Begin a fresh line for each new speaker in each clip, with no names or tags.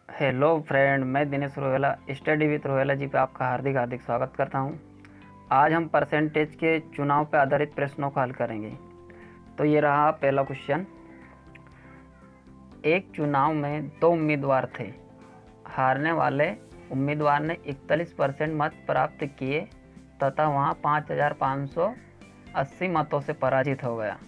Hello friend, मैं Dinesh Rohela study with Rohela जी पे आपका हार्दिक हार्दिक स्वागत करता हूं। आज हम परसेंटेज के चुनाव पर आधारित प्रश्नों को हल करेंगे। तो ये रहा पहला क्वेश्चन। एक चुनाव में दो उम्मीदवार थे। हारने वाले उम्मीदवार ने 41% मत प्राप्त किए तथा वहां 5,580 मतों से पराजित हो गया।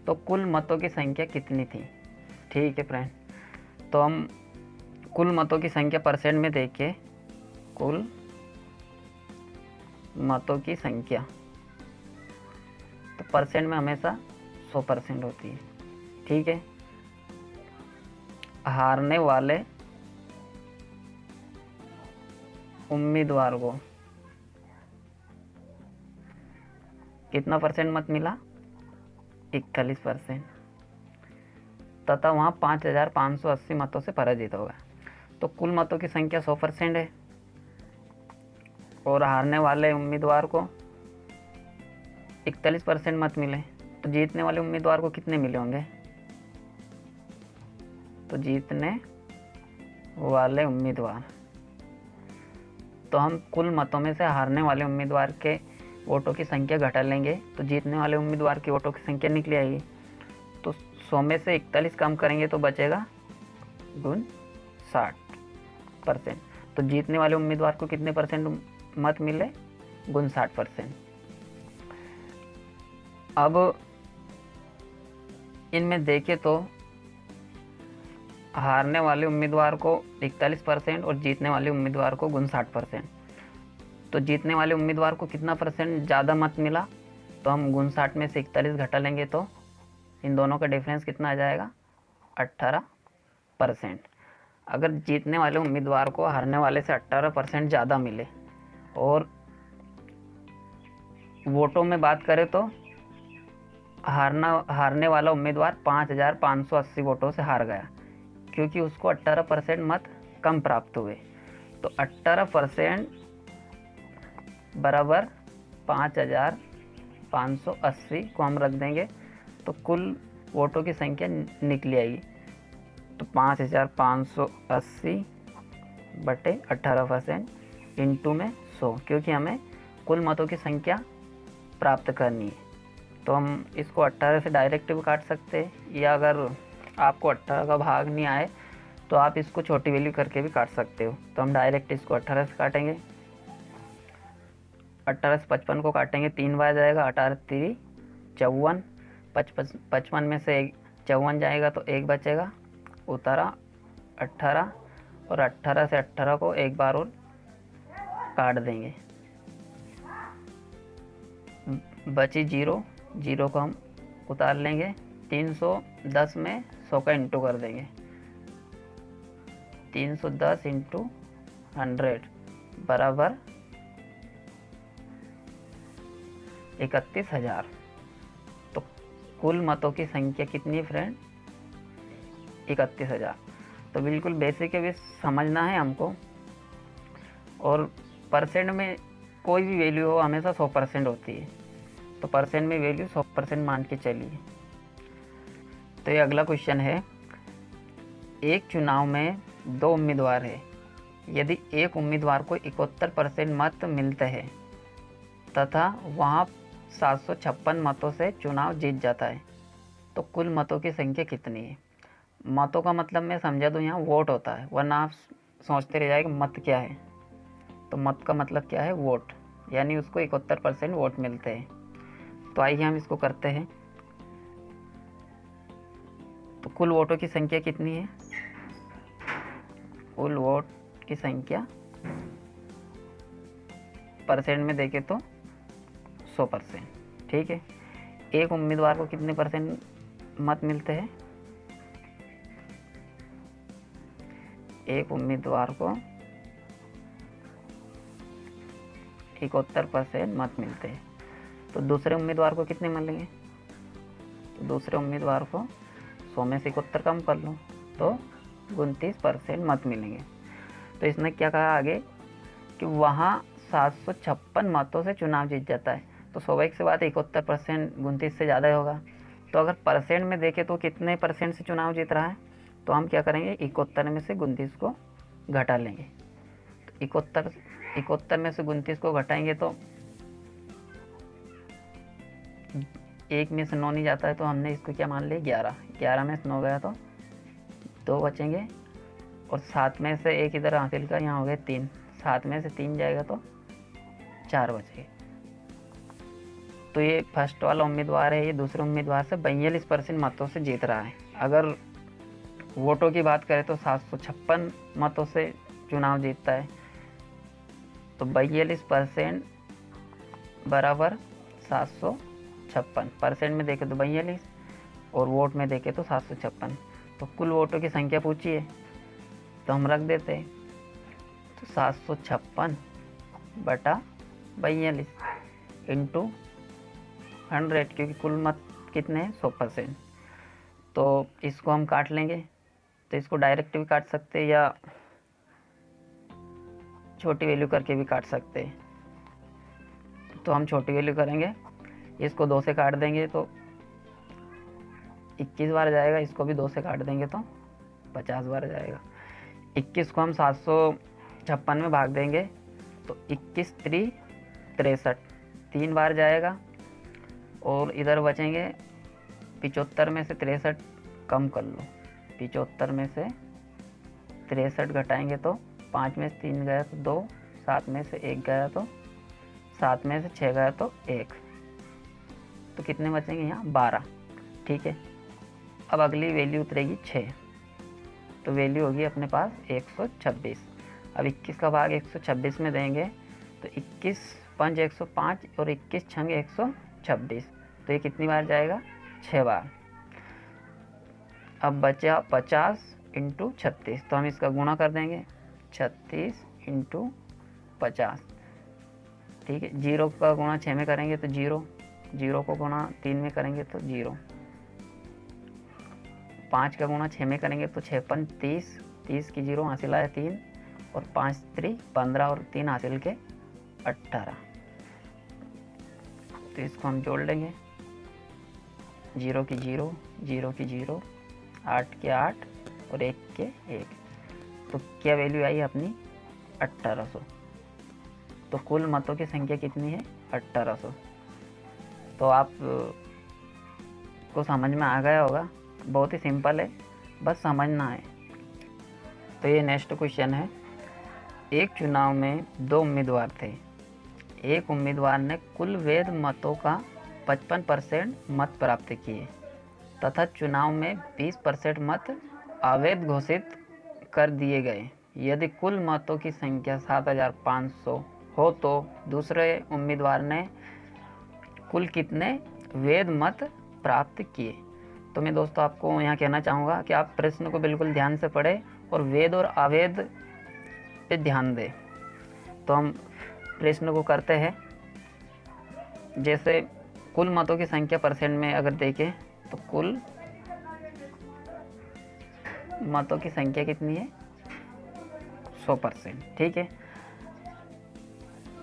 तो कुल मतों की संख्या कितनी थी? ठीक है फ्रेंड, तो हम कुल मतों की संख्या परसेंट में देखिए। कुल मतों की संख्या तो परसेंट में हमेशा 100% होती है। ठीक है। हारने वाले उम्मीदवार को कितना परसेंट मत मिला? 41% तथा वहाँ 5,580 मतों से पराजित हो गया। तो कुल मतों की संख्या 100% है और हारने वाले उम्मीदवार को 41% मत मिले। तो जीतने वाले उम्मीदवार को कितने मिले होंगे? तो जीतने वाले उम्मीदवार, तो हम कुल मतों में से हारने वाले उम्मीदवार के वोटों की संख्या घटा लेंगे तो जीतने वाले उम्मीदवार की वोटों की संख्या निकल आएगी। तो 100 में से 41 कम करेंगे तो बचेगा 60%। तो जीतने वाले उम्मीदवार को कितने परसेंट मत मिले? 60%। अब इनमें देखें तो हारने वाले उम्मीदवार को 41% और जीतने वाले उम्मीदवार को 59%। तो जीतने वाले उम्मीदवार को कितना परसेंट ज़्यादा मत मिला? तो हम 59 में से 41 घटा लेंगे तो इन दोनों का डिफरेंस कितना आ जाएगा? 18%। अगर जीतने वाले उम्मीदवार को हारने वाले से 18% ज़्यादा मिले और वोटों में बात करें तो हारने वाला उम्मीदवार 5,580 वोटों से हार गया क्योंकि उसको 18% मत कम प्राप्त हुए। तो 18% बराबर 5,580 को हम रख देंगे तो कुल वोटों की संख्या निकली आएगी। तो 5,580 बटे 18% इंटू में 100, क्योंकि हमें कुल मतों की संख्या प्राप्त करनी है। तो हम इसको 18 से डायरेक्ट भी काट सकते हैं, या अगर आपको 18 का भाग नहीं आए तो आप इसको छोटी वैल्यू करके भी काट सकते हो। तो हम डायरेक्ट इसको 18 से काटेंगे। 18 से 55 को काटेंगे 3 बार जाएगा, 18 3 54, 55 में से 54 जाएगा तो 1 बचेगा, उतारा 18 और 18 से 18 को एक बार और काट देंगे, बची 0 को हम उतार लेंगे। 310 में 100 का इंटू कर देंगे, 310 इंटू 100 बराबर 31,000। तो कुल मतों की संख्या कितनी फ्रेंड? 31,000। तो बिल्कुल बेसिक है, भी समझना है हमको। और परसेंट में कोई भी वैल्यू हो हमेशा 100% होती है, तो परसेंट में वैल्यू 100% मान के चलिए। तो ये अगला क्वेश्चन है। एक चुनाव में दो उम्मीदवार है। यदि एक उम्मीदवार को 71% मत मिलते हैं तथा वहाँ 756 मतों से चुनाव जीत जाता है, तो कुल मतों की संख्या कितनी है? मतों का मतलब मैं समझा दूँ, यहाँ वोट होता है, वरना आप सोचते रह जाएगा मत क्या है। तो मत का मतलब क्या है? वोट, यानी उसको 71% वोट मिलते हैं। तो आइए हम इसको करते हैं। तो कुल वोटों की संख्या कितनी है? कुल वोट की संख्या परसेंट में देखें तो 100%। ठीक है। एक उम्मीदवार को कितने परसेंट मत मिलते हैं? एक उम्मीदवार को 71% मत मिलते हैं। तो दूसरे उम्मीदवार को कितने मिलेंगे? तो दूसरे उम्मीदवार को 100 में से 71 कम कर लो तो 29% मत मिलेंगे। तो इसने क्या कहा आगे कि वहाँ 756 मतों से चुनाव जीत जाता है। तो स्वाभाविक सी बात है 71% 29 से ज़्यादा होगा। तो अगर परसेंट में देखें तो कितने परसेंट से चुनाव जीत रहा है? तो हम क्या करेंगे, 71 में से 29 को घटा लेंगे। तो 71 में से 29 को घटाएंगे तो 1 में से 9 नहीं जाता है, तो हमने इसको क्या मान लिया 11 में से 9 गया तो 2 बचेंगे, और 7 में से 1 इधर हासिल का, यहाँ हो गए 3, 7 में से 3 जाएगा तो 4 बचेंगे। तो ये फर्स्ट वाला उम्मीदवार है, ये दूसरे उम्मीदवार से 42% मतों से जीत रहा है। अगर वोटों की बात करें तो 756 मतों से चुनाव जीतता है। तो 42% बराबर 756, परसेंट में देखे तो 42 और वोट में देखे तो 756। तो कुल वोटों की संख्या पूछी है तो हम रख देते हैं, तो 756 बटा 42 इंटू 100, क्योंकि कुल मत कितने हैं 100%। तो इसको हम काट लेंगे, तो इसको डायरेक्ट भी काट सकते हैं या छोटी वैल्यू करके भी काट सकते हैं। तो हम छोटी वैल्यू करेंगे, इसको 2 से काट देंगे तो 21 बार जाएगा, इसको भी 2 से काट देंगे तो 50 बार जाएगा। 21 को हम 756 में भाग देंगे तो 21 3 63, 3 बार जाएगा, और इधर बचेंगे 75 में से 63 कम कर लो, 75 में से 63 घटाएंगे तो 5 में से 3 गया तो 2, 7 में से 1 गया तो 7 में से 6 गया तो 1, तो कितने बचेंगे यहाँ 12। ठीक है, अब अगली वैल्यू उतरेगी 6, तो वैल्यू होगी अपने पास 126। अब 21 का भाग 126 में देंगे तो 21 5 105 और 21 छंग 126, तो ये कितनी बार जाएगा 6 बार। अब बचा 50 इंटू 36, तो हम इसका गुणा कर देंगे 36 इंटू 50। ठीक है, 0 का गुणा 6 में करेंगे तो 0, 0 को गुणा 3 में करेंगे तो 0, 5 का गुणा 6 में करेंगे तो 6 5 30, 30 की 0 हासिल आया 3, और 5 3 15 और 3 हासिल के 18। तो इसको हम जोड़ लेंगे, 0 की 0, 0 की 0, 8 के 8 और 1 के 1, तो क्या वैल्यू आई अपनी 1800। तो कुल मतों की संख्या कितनी है 1800। तो आप को समझ में आ गया होगा, बहुत ही सिंपल है, बस समझना है। तो ये नेक्स्ट क्वेश्चन है, एक चुनाव में 2 उम्मीदवार थे, एक उम्मीदवार ने कुल वैध मतों का 55% मत प्राप्त किए तथा चुनाव में 20% मत अवैध घोषित कर दिए गए। यदि कुल मतों की संख्या 7500 हो तो दूसरे उम्मीदवार ने कुल कितने वैध मत प्राप्त किए। तो मैं दोस्तों आपको यहाँ कहना चाहूँगा कि आप प्रश्न को बिल्कुल ध्यान से पढ़ें और वैध और अवैध पे ध्यान दें। तो हम प्रश्न को करते हैं, जैसे कुल मतों की संख्या परसेंट में अगर देखें तो कुल मतों की संख्या कितनी है 100%। ठीक है,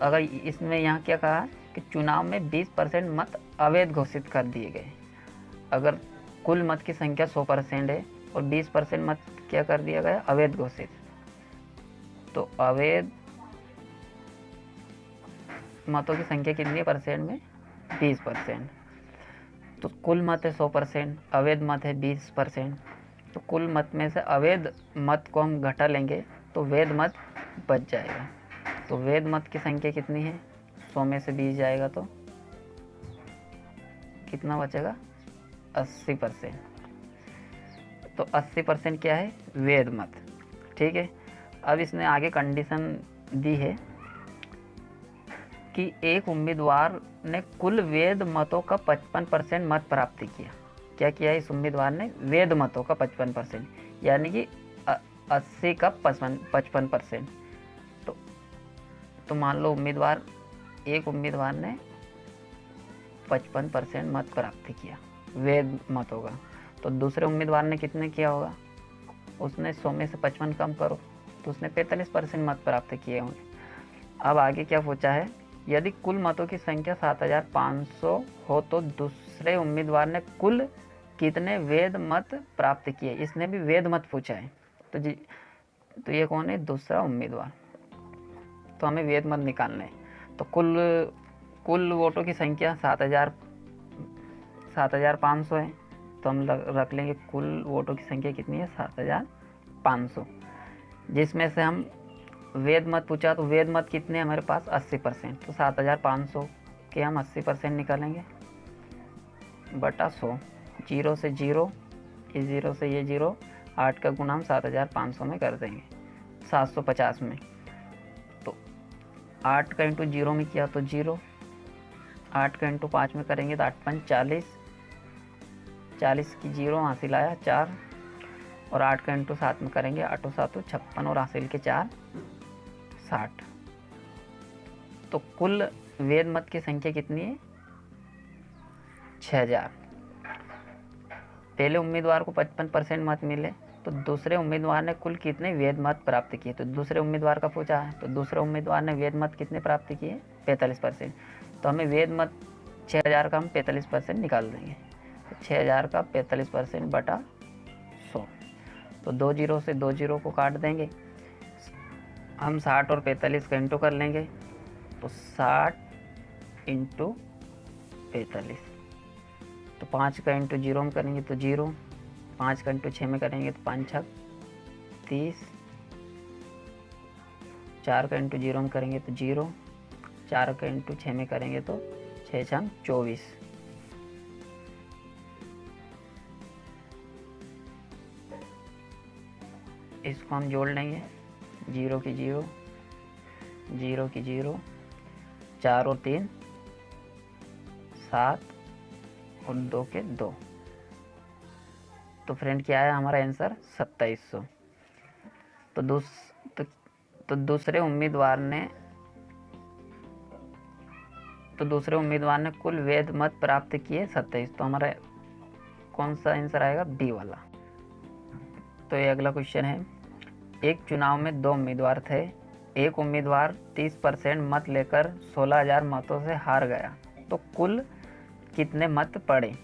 अगर इसमें यहाँ क्या कहा कि चुनाव में 20% मत अवैध घोषित कर दिए गए। अगर कुल मत की संख्या 100% है और 20% मत क्या कर दिया गया अवैध घोषित, तो अवैध मतों की संख्या कितनी है परसेंट में 20%। तो कुल मत है 100%, अवैध मत है 20%, तो कुल मत में से अवैध मत को हम घटा लेंगे तो वैध मत बच जाएगा। तो वैध मत की संख्या कितनी है 100 में से 20 जाएगा तो कितना बचेगा 80%। तो 80% क्या है वैध मत। ठीक है, अब इसने आगे कंडीशन दी है कि एक उम्मीदवार ने कुल वैध मतों का 55% मत प्राप्त किया। क्या किया इस उम्मीदवार ने वैध मतों का 55%, यानी कि 80 का 55%। तो मान लो एक उम्मीदवार ने 55% मत प्राप्त किया वैध मतों का, तो दूसरे उम्मीदवार ने कितने किया होगा, उसने 100 में से 55 कम करो तो उसने 45% मत प्राप्त किए होंगे। अब आगे क्या पूछा है, यदि कुल मतों की संख्या 7500 हो तो दूसरे उम्मीदवार ने कुल कितने वेद मत प्राप्त किए, इसने भी वेद मत पूछा है। तो ये कौन है, दूसरा उम्मीदवार। तो हमें वेद मत निकालना है। तो कुल वोटों की संख्या 7,500 है। तो हम रख लेंगे कुल वोटों की संख्या कितनी है, 7,500, जिसमें से हम वेद मत पूछा तो वेद मत कितने हमारे पास 80%। तो 7,500 के हम 80% निकालेंगे बटा 100। 0 से 0, ये 0 से ये 0, 8 का गुना हम 7,500 में कर देंगे, 750 में। तो 8 का इंटू 0 में किया तो 0, 8 का इंटू 5 में करेंगे तो 8 5 40, 40 की 0 हासिल आया 4, और 8 का इंटू 7 में करेंगे 8 7 56, और हासिल के 4 60। तो कुल वेद मत की संख्या कितनी है, 6,000। पहले उम्मीदवार को 55% मत मिले, तो दूसरे उम्मीदवार ने कुल कितने वेद मत प्राप्त किए। तो दूसरे उम्मीदवार का पूछा है, तो दूसरे उम्मीदवार ने वेद मत कितने प्राप्त किए, 45%। तो हमें वेद मत 6,000 का हम 45% निकाल देंगे। तो 6,000 का 45% बटा 100। तो 2 0 से 2 0 को काट देंगे, हम 60 और 45 का इंटू कर लेंगे। तो 60 इंटू 45, तो 5 का इंटू 0 में करेंगे तो 0, 5 का इंटू 6 में करेंगे तो 5 6 30, 4 का इंटू 0 में करेंगे तो 0, 4 का इंटू 6 में करेंगे तो 6 6 24। इसको हम जोड़ लेंगे, 0 की 0, 0 की 0, 4 और 3 7, और 2 के 2। तो फ्रेंड क्या है हमारा आंसर, 2700। तो दूसरे उम्मीदवार ने कुल वेद मत प्राप्त किए 27। तो हमारा कौन सा आंसर आएगा, बी वाला। तो ये अगला क्वेश्चन है, एक चुनाव में 2 उम्मीदवार थे। एक उम्मीदवार 30% मत लेकर 16,000 मतों से हार गया, तो कुल कितने मत पड़े।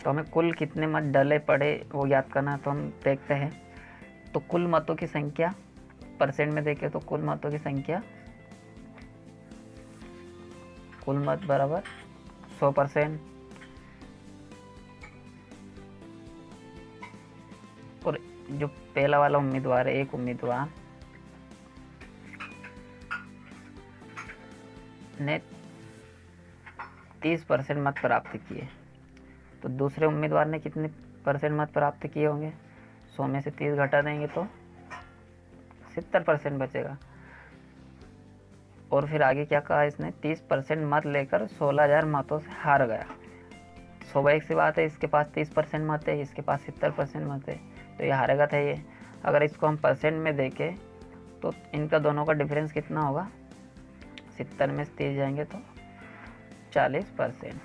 तो हमें कुल कितने मत डले पड़े वो याद करना है। तो हम देखते हैं, तो कुल मतों की संख्या परसेंट में देखें तो कुल मतों की संख्या, कुल मत बराबर 100%। और जो पहला वाला उम्मीदवार है, एक उम्मीदवार ने 30% मत प्राप्त किए, तो दूसरे उम्मीदवार ने कितने % मत प्राप्त किए होंगे। 100 में से 30 घटा देंगे तो 70% बचेगा। और फिर आगे क्या कहा इसने, 30% मत लेकर 16,000 मतों से हार गया। स्वाभाविक सी बात है, इसके पास 30% मत है, इसके पास 70% मत है, तो ये हारेगा था ये। अगर इसको हम परसेंट में देखें तो इनका दोनों का डिफरेंस कितना होगा, 70 में से 30 जाएंगे तो 40%।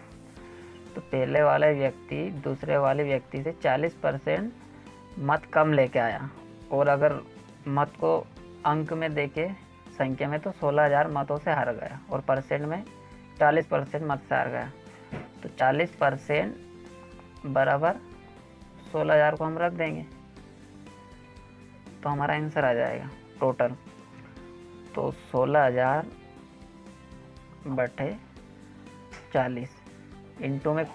तो पहले वाले व्यक्ति दूसरे वाले व्यक्ति से 40% मत कम लेके आया, और अगर मत को अंक में देखे संख्या में तो 16,000 मतों से हार गया, और परसेंट में 40% मत से हार गया। तो 40% बराबर 16,000 को हम रख देंगे, तो हमारा आंसर आ जाएगा टोटल। तो 16,000 बटे 40 इंटू में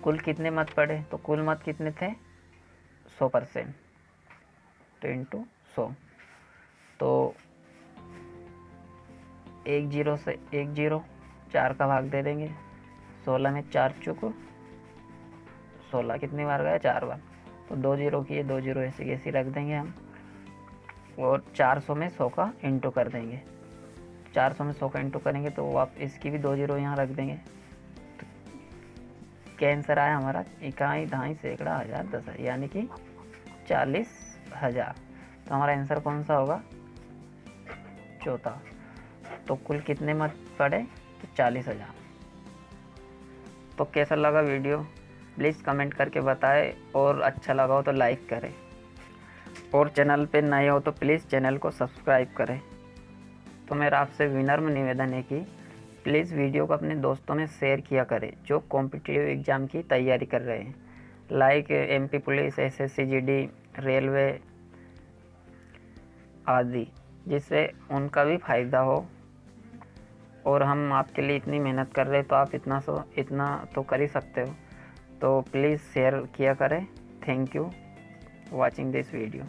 कुल कितने मत पड़े, तो कुल मत कितने थे 100%, तो इंटू 100। तो 1 0 से 1 0, 4 का भाग दे देंगे। 16 में 4 चुक 16 कितनी बार गया, 4 बार। तो 2 0 किए, 2 0 ऐसे कैसे रख देंगे हम, और 400 में 100 का इंटू कर देंगे। 400 में 100 का इंटू करेंगे तो आप इसकी भी 2 0 यहाँ रख देंगे। तो क्या आंसर आया हमारा, इकाई दहाई सैकड़ा हज़ार दस, यानी कि 40,000। तो हमारा आंसर कौन सा होगा, चौथा। तो कुल कितने मत पड़े, तो 40,000। तो कैसा लगा वीडियो प्लीज़ कमेंट करके बताएं, और अच्छा लगा हो तो लाइक करें, और चैनल पे नए हो तो प्लीज़ चैनल को सब्सक्राइब करें। तो मेरा आपसे विनम्र निवेदन है कि प्लीज़ वीडियो को अपने दोस्तों में शेयर किया करें जो कॉम्पिटिटिव एग्ज़ाम की तैयारी कर रहे हैं। Like MP police, SSC GD, railway आदि, जिससे उनका भी फ़ायदा हो। और हम आपके लिए इतनी मेहनत कर रहे हैं तो आप इतना तो कर ही सकते हो। तो प्लीज़ शेयर किया करें। Thank you watching this video.